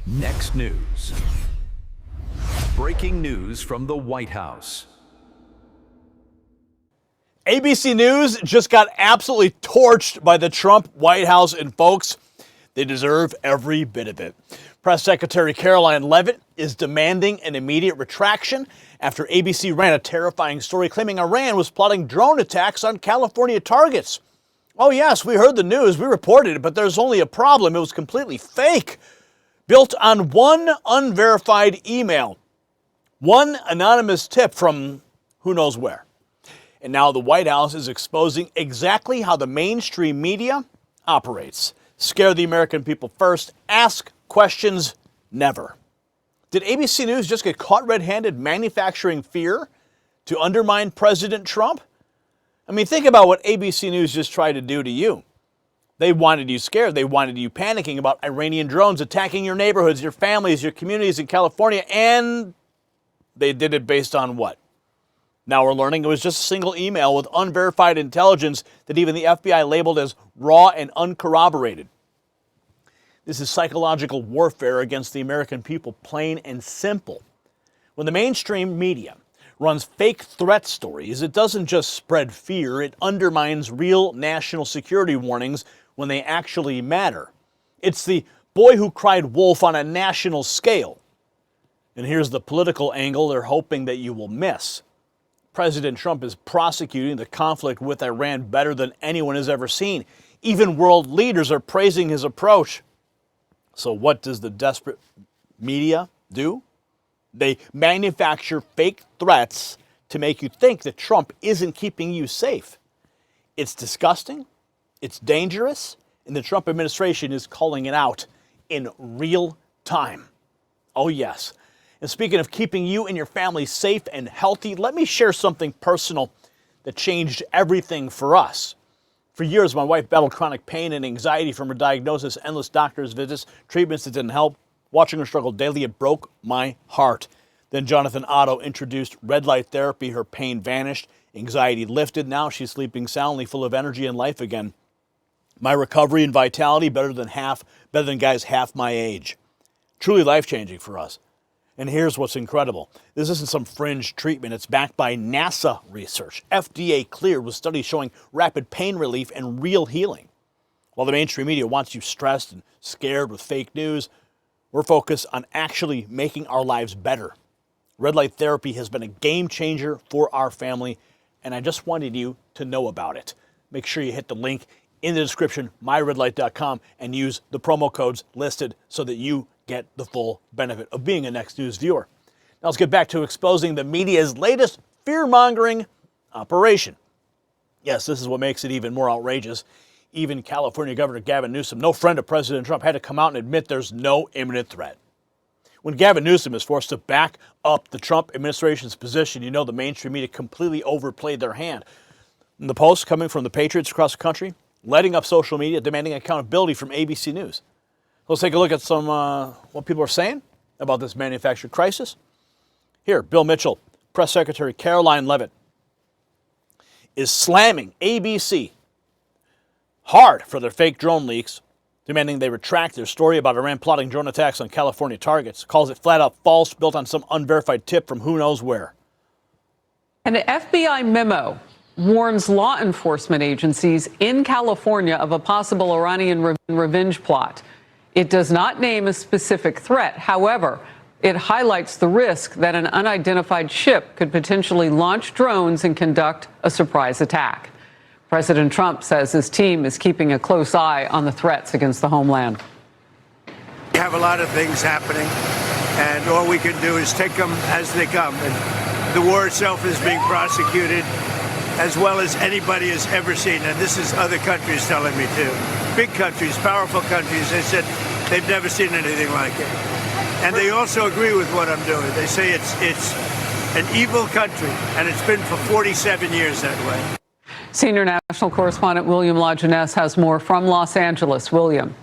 Next news. Breaking news from the White House. ABC News just got absolutely torched by the Trump White House, and folks, they deserve every bit of it. Press Secretary Karoline Leavitt is demanding an immediate retraction after ABC ran a terrifying story claiming Iran was plotting drone attacks on California targets. Oh yes, we heard the news, we reported it, but there's only a problem. It was completely fake. Built on one unverified email, one anonymous tip from who knows where. And now the White House is exposing exactly how the mainstream media operates. Scare the American people first, ask questions never. Did ABC News just get caught red-handed manufacturing fear to undermine President Trump? I mean, think about what ABC News just tried to do to you. They wanted you scared. They wanted you panicking about Iranian drones attacking your neighborhoods, your families, your communities in California, and they did it based on what? Now we're learning it was just a single email with unverified intelligence that even the FBI labeled as raw and uncorroborated. This is psychological warfare against the American people, plain and simple. When the mainstream media runs fake threat stories, it doesn't just spread fear, it undermines real national security warnings when they actually matter. It's the boy who cried wolf on a national scale. And here's the political angle they're hoping that you will miss. President Trump is prosecuting the conflict with Iran better than anyone has ever seen. Even world leaders are praising his approach. So what does the desperate media do? They manufacture fake threats to make you think that Trump isn't keeping you safe. It's disgusting, it's dangerous, and the Trump administration is calling it out in real time. Oh yes. And speaking of keeping you and your family safe and healthy, let me share something personal that changed everything for us. For years, my wife battled chronic pain and anxiety from her diagnosis, endless doctor's visits, treatments that didn't help. Watching her struggle daily, it broke my heart. Then Jonathan Otto introduced red light therapy. Her pain vanished, anxiety lifted. Now she's sleeping soundly, full of energy and life again. My recovery and vitality better than guys half my age. Truly life-changing for us. And here's what's incredible. This isn't some fringe treatment. It's backed by NASA research, FDA cleared with studies showing rapid pain relief and real healing. While the mainstream media wants you stressed and scared with fake news, we're focused on actually making our lives better. Red light therapy has been a game changer for our family, and I just wanted you to know about it. Make sure you hit the link in the description, myredlight.com, and use the promo codes listed so that you get the full benefit of being a Next News viewer. Now let's get back to exposing the media's latest fear-mongering operation. Yes, this is what makes it even more outrageous. Even California Governor Gavin Newsom, no friend of President Trump, had to come out and admit there's no imminent threat. When Gavin Newsom is forced to back up the Trump administration's position, you know the mainstream media completely overplayed their hand. And the posts coming from the patriots across the country, lighting up social media, demanding accountability from ABC News. Let's take a look at some what people are saying about this manufactured crisis. Here, Bill Mitchell, Press Secretary Karoline Leavitt is slamming ABC hard for their fake drone leaks, demanding they retract their story about Iran plotting drone attacks on California targets, calls it flat out false, built on some unverified tip from who knows where. An FBI memo warns law enforcement agencies in California of a possible Iranian revenge plot. It does not name a specific threat. However, it highlights the risk that an unidentified ship could potentially launch drones and conduct a surprise attack. President Trump says his team is keeping a close eye on the threats against the homeland. We have a lot of things happening, and all we can do is take them as they come. And the war itself is being prosecuted as well as anybody has ever seen, and this is other countries telling me too. Big countries, powerful countries, they said they've never seen anything like it. And they also agree with what I'm doing. They say it's an evil country, and it's been for 47 years that way. Senior national correspondent William LaJeunesse has more from Los Angeles. William.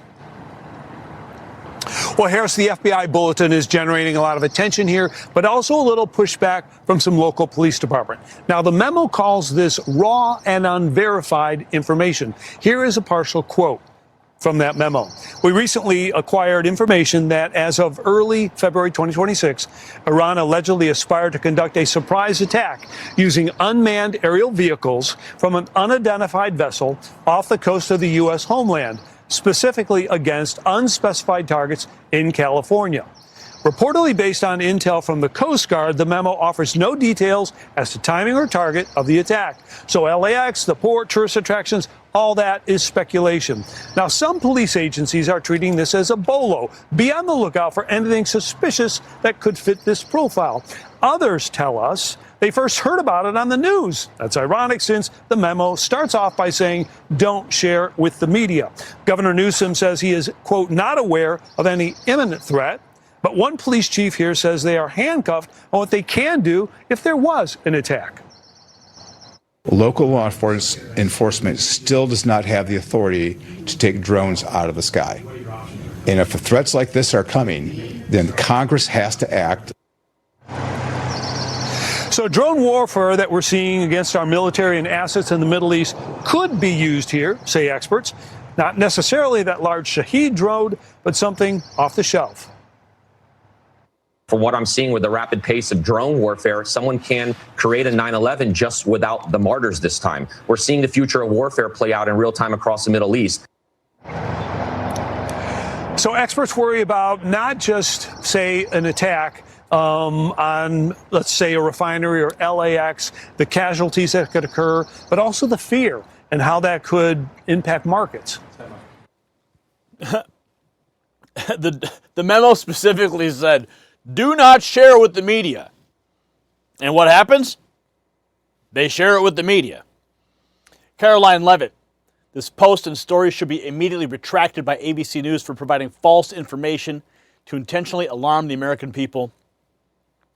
Well, Harris, the FBI bulletin is generating a lot of attention here, but also a little pushback from some local police department. Now, the memo calls this raw and unverified information. Here is a partial quote. from that memo. We recently acquired information that as of early February 2026, Iran allegedly aspired to conduct a surprise attack using unmanned aerial vehicles from an unidentified vessel off the coast of the U.S. homeland, specifically against unspecified targets in California. Reportedly based on intel from the Coast Guard, the memo offers no details as to timing or target of the attack. So LAX, the port, tourist attractions, all that is speculation. Now, some police agencies are treating this as a bolo. Be on the lookout for anything suspicious that could fit this profile. Others tell us they first heard about it on the news. That's ironic since the memo starts off by saying, don't share with the media. Governor Newsom says he is, quote, not aware of any imminent threat. But one police chief here says they are handcuffed on what they can do if there was an attack. Local law enforcement still does not have the authority to take drones out of the sky. And if threats like this are coming, then Congress has to act. So drone warfare that we're seeing against our military and assets in the Middle East could be used here, say experts. Not necessarily that large Shahed drone, but something off the shelf. From what I'm seeing with the rapid pace of drone warfare, someone can create a 9/11 just without the martyrs this time. We're seeing the future of warfare play out in real time across the Middle East. So experts worry about not just, say, an attack on, let's say, a refinery or LAX, the casualties that could occur, but also the fear and how that could impact markets. The memo specifically said, do not share with the media. And what happens? They share it with the media. Caroline Levitt, this post and story should be immediately retracted by ABC News for providing false information to intentionally alarm the American people.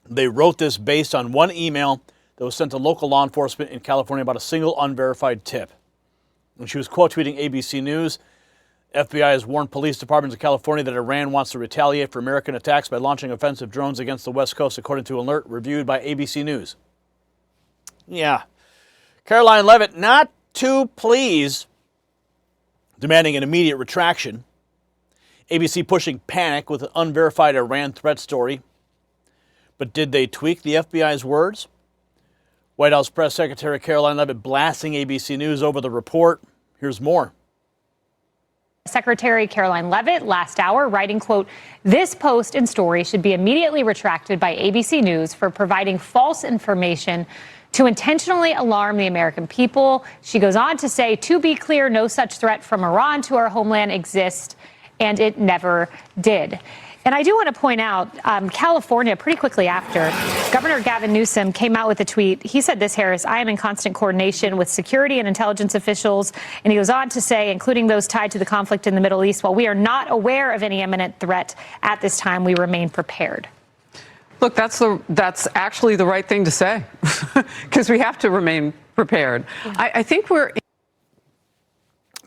They wrote this based on one email that was sent to local law enforcement in California about a single unverified tip. When she was quote tweeting ABC News, FBI has warned police departments of California that Iran wants to retaliate for American attacks by launching offensive drones against the West Coast, according to an alert reviewed by ABC News. Yeah. Caroline Levitt not too pleased, demanding an immediate retraction. ABC pushing panic with an unverified Iran threat story. But did they tweak the FBI's words? White House Press Secretary Caroline Levitt blasting ABC News over the report. Here's more. Secretary Caroline Levitt last hour writing, quote, this post and story should be immediately retracted by ABC News for providing false information to intentionally alarm the American people. She goes on to say, to be clear, no such threat from Iran to our homeland exists, and it never did. And I do want to point out, California, pretty quickly after, Governor Gavin Newsom came out with a tweet. He said this, Harris, I am in constant coordination with security and intelligence officials. And he goes on to say, including those tied to the conflict in the Middle East, while we are not aware of any imminent threat at this time, we remain prepared. Look, that's actually the right thing to say, because we have to remain prepared. I think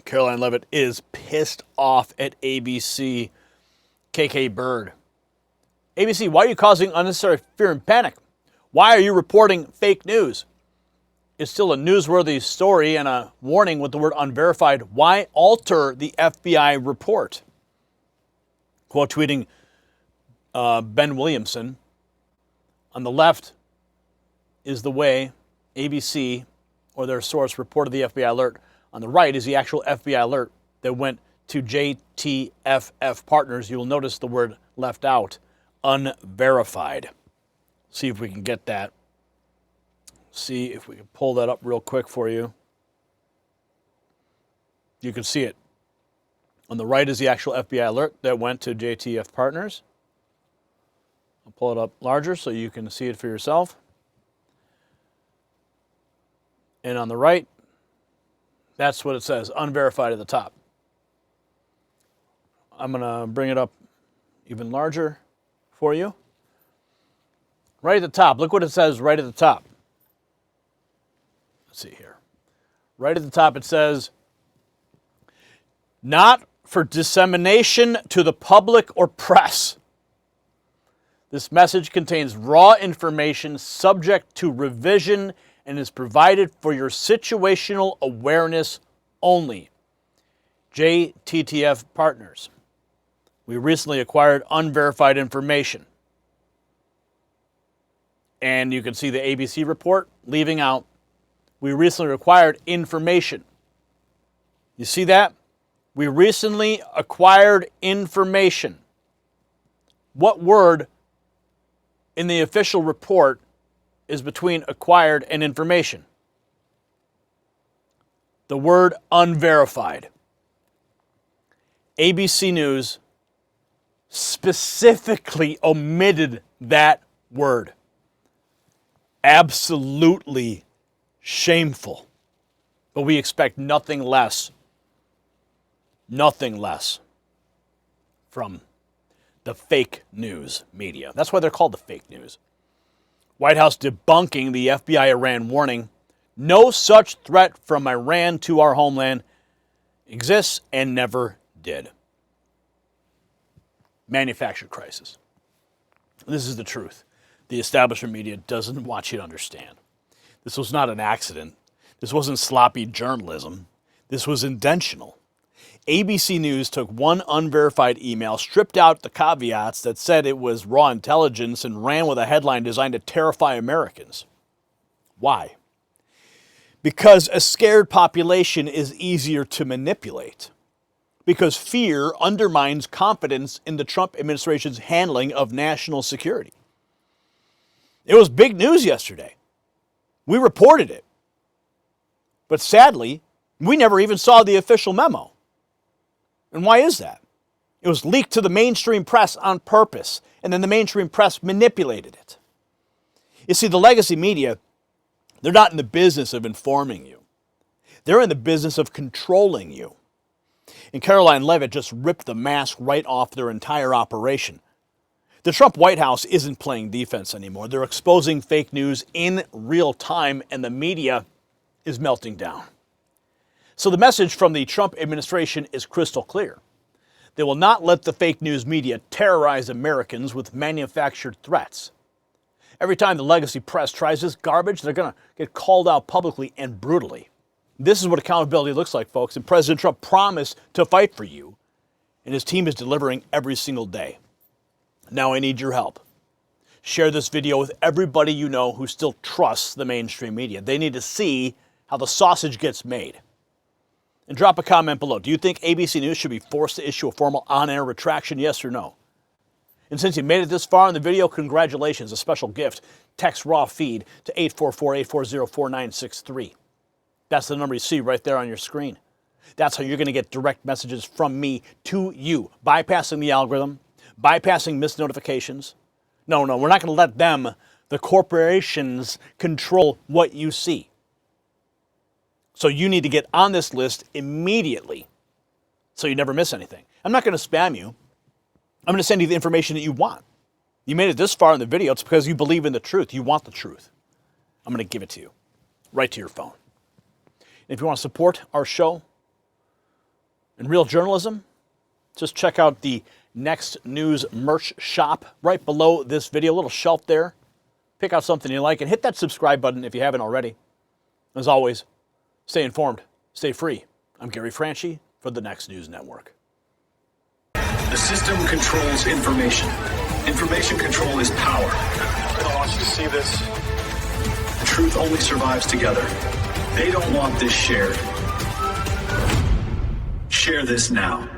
Caroline Levitt is pissed off at ABC. KK Bird. ABC, why are you causing unnecessary fear and panic? Why are you reporting fake news? It's still a newsworthy story and a warning with the word unverified. Why alter the FBI report? Quote tweeting Ben Williamson. On the left is the way ABC or their source reported the FBI alert. On the right is the actual FBI alert that went to JTFF partners. You'll notice the word left out, unverified. See if we can get that. See if we can pull that up real quick for you. You can see it. On the right is the actual FBI alert that went to JTF partners. I'll pull it up larger so you can see it for yourself. And on the right, that's what it says, unverified at the top. I'm going to bring it up even larger for you. Right at the top. Look what it says right at the top. Let's see here. Right at the top it says, not for dissemination to the public or press. This message contains raw information subject to revision and is provided for your situational awareness only. JTTF Partners. We recently acquired unverified information. And you can see the ABC report leaving out, we recently acquired information. You see that? We recently acquired information. What word in the official report is between acquired and information? The word unverified. ABC News specifically omitted that word. Absolutely shameful. But we expect nothing less from the fake news media. That's why they're called the fake news. White House debunking the FBI Iran warning. No such threat from Iran to our homeland exists and never did. Manufactured crisis. This is the truth. The establishment media doesn't want you to understand. This was not an accident. This wasn't sloppy journalism. This was intentional. ABC News took one unverified email, stripped out the caveats that said it was raw intelligence, and ran with a headline designed to terrify Americans. Why? Because a scared population is easier to manipulate. Because fear undermines confidence in the Trump administration's handling of national security. It was big news yesterday. We reported it. But sadly, we never even saw the official memo. And why is that? It was leaked to the mainstream press on purpose, and then the mainstream press manipulated it. You see, the legacy media, they're not in the business of informing you. They're in the business of controlling you. And Caroline Leavitt just ripped the mask right off their entire operation. The Trump White House isn't playing defense anymore. They're exposing fake news in real time, and the media is melting down. So the message from the Trump administration is crystal clear. They will not let the fake news media terrorize Americans with manufactured threats. Every time the legacy press tries this garbage, they're going to get called out publicly and brutally. This is what accountability looks like, folks, and President Trump promised to fight for you, and his team is delivering every single day. Now I need your help. Share this video with everybody you know who still trusts the mainstream media. They need to see how the sausage gets made. And drop a comment below. Do you think ABC News should be forced to issue a formal on-air retraction, yes or no? And since you made it this far in the video, congratulations, a special gift. Text raw feed to 844-840-4963. That's the number you see right there on your screen. That's how you're going to get direct messages from me to you, bypassing the algorithm, bypassing missed notifications. No, we're not going to let them, the corporations, control what you see. So you need to get on this list immediately so you never miss anything. I'm not going to spam you. I'm going to send you the information that you want. You made it this far in the video, it's because you believe in the truth. You want the truth. I'm going to give it to you right to your phone. And if you want to support our show and real journalism, just check out the Next News merch shop right below this video, a little shelf there. Pick out something you like and hit that subscribe button if you haven't already. As always, stay informed, stay free. I'm Gary Franchi for the Next News Network. The system controls information. Information control is power. I want you to see this. The truth only survives together. They don't want this shared. Share this now.